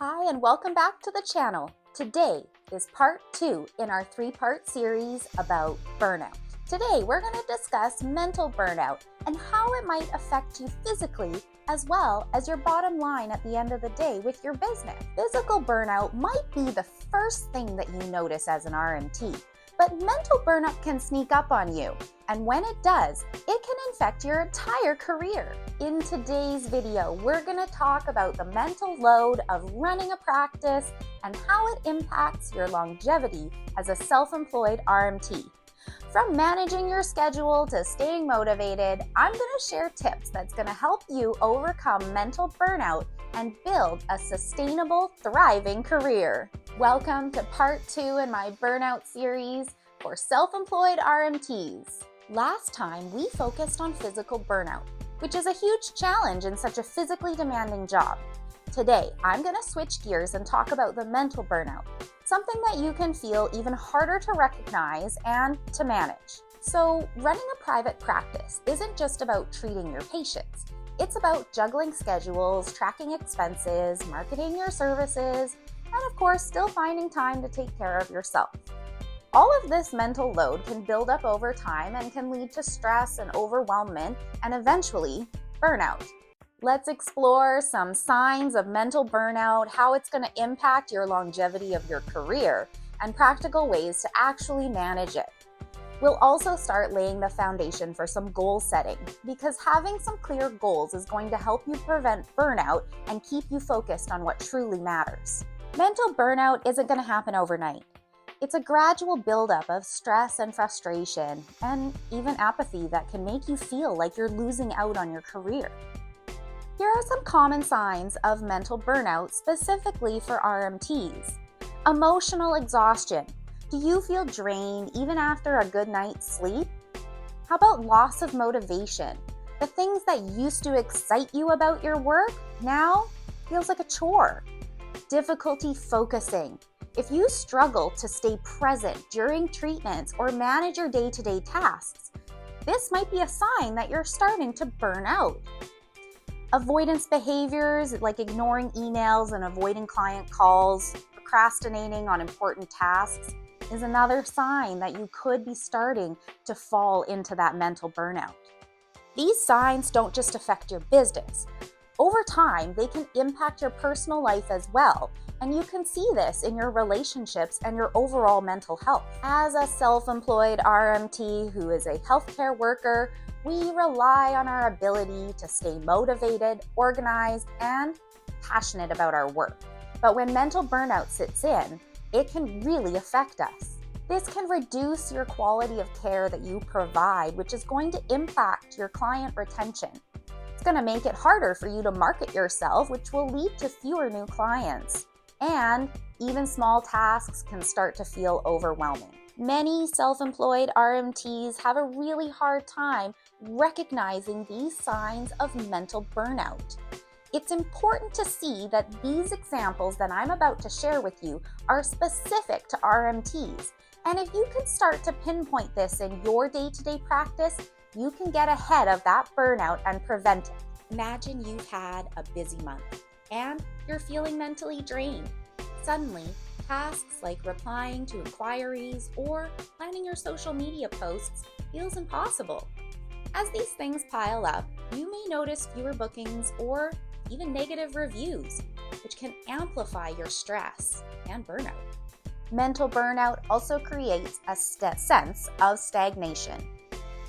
Hi, and welcome back to the channel. Today is part 2 in our 3-part series about burnout. Today, we're going to discuss mental burnout and how it might affect you physically as well as your bottom line at the end of the day with your business. Physical burnout might be the first thing that you notice as an RMT, but mental burnout can sneak up on you. And when it does, it can infect your entire career. In today's video, we're going to talk about the mental load of running a practice and how it impacts your longevity as a self-employed RMT. From managing your schedule to staying motivated, I'm going to share tips that's going to help you overcome mental burnout and build a sustainable, thriving career. Welcome to part 2 in my burnout series for self-employed RMTs. Last time, we focused on physical burnout, which is a huge challenge in such a physically demanding job. Today, I'm going to switch gears and talk about the mental burnout, something that you can feel even harder to recognize and to manage. So, running a private practice isn't just about treating your patients. It's about juggling schedules, tracking expenses, marketing your services, and of course, still finding time to take care of yourself. All of this mental load can build up over time and can lead to stress and overwhelmment and eventually burnout. Let's explore some signs of mental burnout, how it's going to impact your longevity of your career, and practical ways to actually manage it. We'll also start laying the foundation for some goal setting, because having some clear goals is going to help you prevent burnout and keep you focused on what truly matters. Mental burnout isn't going to happen overnight. It's a gradual buildup of stress and frustration, and even apathy that can make you feel like you're losing out on your career. Here are some common signs of mental burnout specifically for RMTs. Emotional exhaustion. Do you feel drained even after a good night's sleep? How about loss of motivation? The things that used to excite you about your work now feels like a chore. Difficulty focusing. If you struggle to stay present during treatments or manage your day-to-day tasks, this might be a sign that you're starting to burn out. Avoidance behaviors like ignoring emails and avoiding client calls, procrastinating on important tasks, is another sign that you could be starting to fall into that mental burnout. These signs don't just affect your business. Over time, they can impact your personal life as well, and you can see this in your relationships and your overall mental health. As a self-employed RMT who is a healthcare worker, we rely on our ability to stay motivated, organized, and passionate about our work. But when mental burnout sits in, it can really affect us. This can reduce your quality of care that you provide, which is going to impact your client retention. It's going to make it harder for you to market yourself, which will lead to fewer new clients. And even small tasks can start to feel overwhelming. Many self-employed RMTs have a really hard time recognizing these signs of mental burnout. It's important to see that these examples that I'm about to share with you are specific to RMTs. And if you can start to pinpoint this in your day-to-day practice, you can get ahead of that burnout and prevent it. Imagine you've had a busy month and you're feeling mentally drained. Suddenly, tasks like replying to inquiries or planning your social media posts feels impossible. As these things pile up, you may notice fewer bookings or even negative reviews, which can amplify your stress and burnout. Mental burnout also creates a sense of stagnation.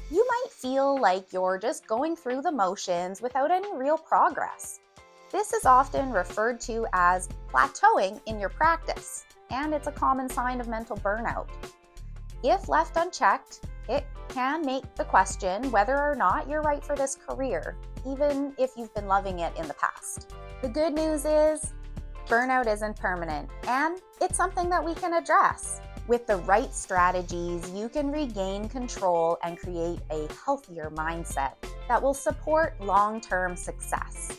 You might feel like you're just going through the motions without any real progress. This is often referred to as plateauing in your practice, and it's a common sign of mental burnout. If left unchecked, it can make the question whether or not you're right for this career, even if you've been loving it in the past. The good news is, burnout isn't permanent, and it's something that we can address. With the right strategies, you can regain control and create a healthier mindset that will support long-term success.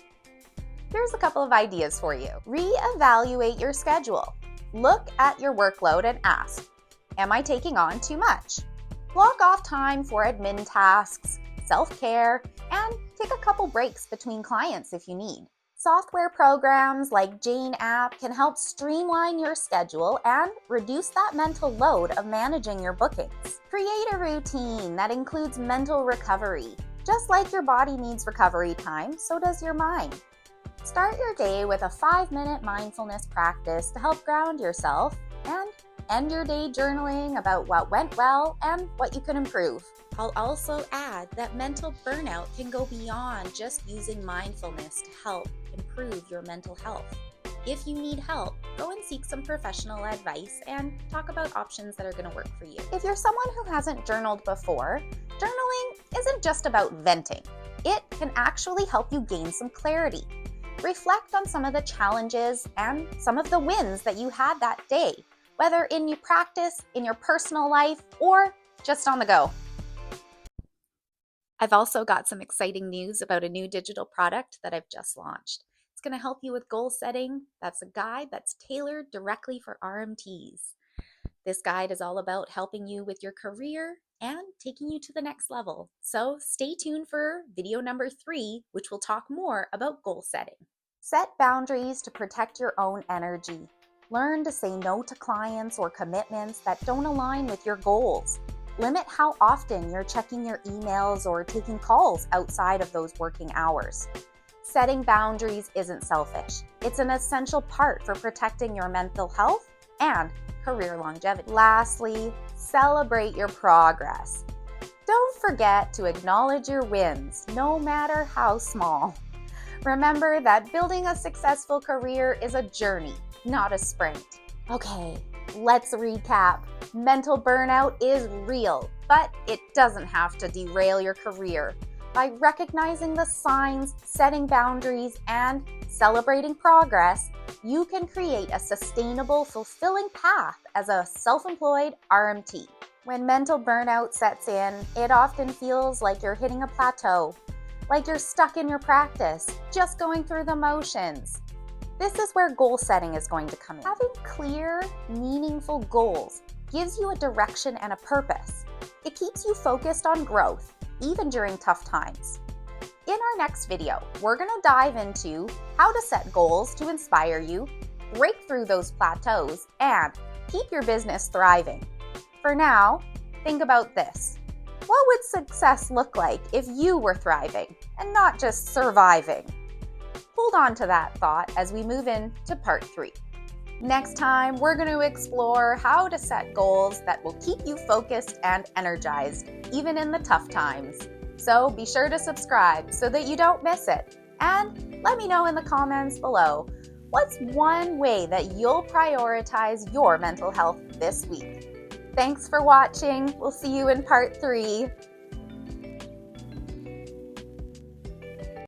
Here's a couple of ideas for you. Reevaluate your schedule. Look at your workload and ask, am I taking on too much? Block off time for admin tasks, self-care, and take a couple breaks between clients if you need. Software programs like Jane app can help streamline your schedule and reduce that mental load of managing your bookings. Create a routine that includes mental recovery. Just like your body needs recovery time, so does your mind. Start your day with a 5-minute mindfulness practice to help ground yourself, and end your day journaling about what went well and what you can improve. I'll also add that mental burnout can go beyond just using mindfulness to help improve your mental health. If you need help, go and seek some professional advice and talk about options that are going to work for you. If you're someone who hasn't journaled before, journaling isn't just about venting. It can actually help you gain some clarity. Reflect on some of the challenges and some of the wins that you had that day, whether in your practice, in your personal life, or just on the go. I've also got some exciting news about a new digital product that I've just launched. It's going to help you with goal setting. That's a guide that's tailored directly for RMTs. This guide is all about helping you with your career and taking you to the next level. So stay tuned for video number 3, which will talk more about goal setting. Set boundaries to protect your own energy. Learn to say no to clients or commitments that don't align with your goals. Limit how often you're checking your emails or taking calls outside of those working hours. Setting boundaries isn't selfish. It's an essential part for protecting your mental health and career longevity. Lastly, celebrate your progress. Don't forget to acknowledge your wins, no matter how small. Remember that building a successful career is a journey, not a sprint. Okay, let's recap. Mental burnout is real, but it doesn't have to derail your career. By recognizing the signs, setting boundaries, and celebrating progress, you can create a sustainable, fulfilling path as a self-employed RMT. When mental burnout sets in, it often feels like you're hitting a plateau, like you're stuck in your practice, just going through the motions. This is where goal setting is going to come in. Having clear, meaningful goals gives you a direction and a purpose. It keeps you focused on growth, even during tough times. In our next video, we're going to dive into how to set goals to inspire you, break through those plateaus, and keep your business thriving. For now, think about this. What would success look like if you were thriving and not just surviving? Hold on to that thought as we move into part 3. Next time, we're going to explore how to set goals that will keep you focused and energized, even in the tough times. So be sure to subscribe so that you don't miss it. And let me know in the comments below, what's one way that you'll prioritize your mental health this week? Thanks for watching. We'll see you in part 3.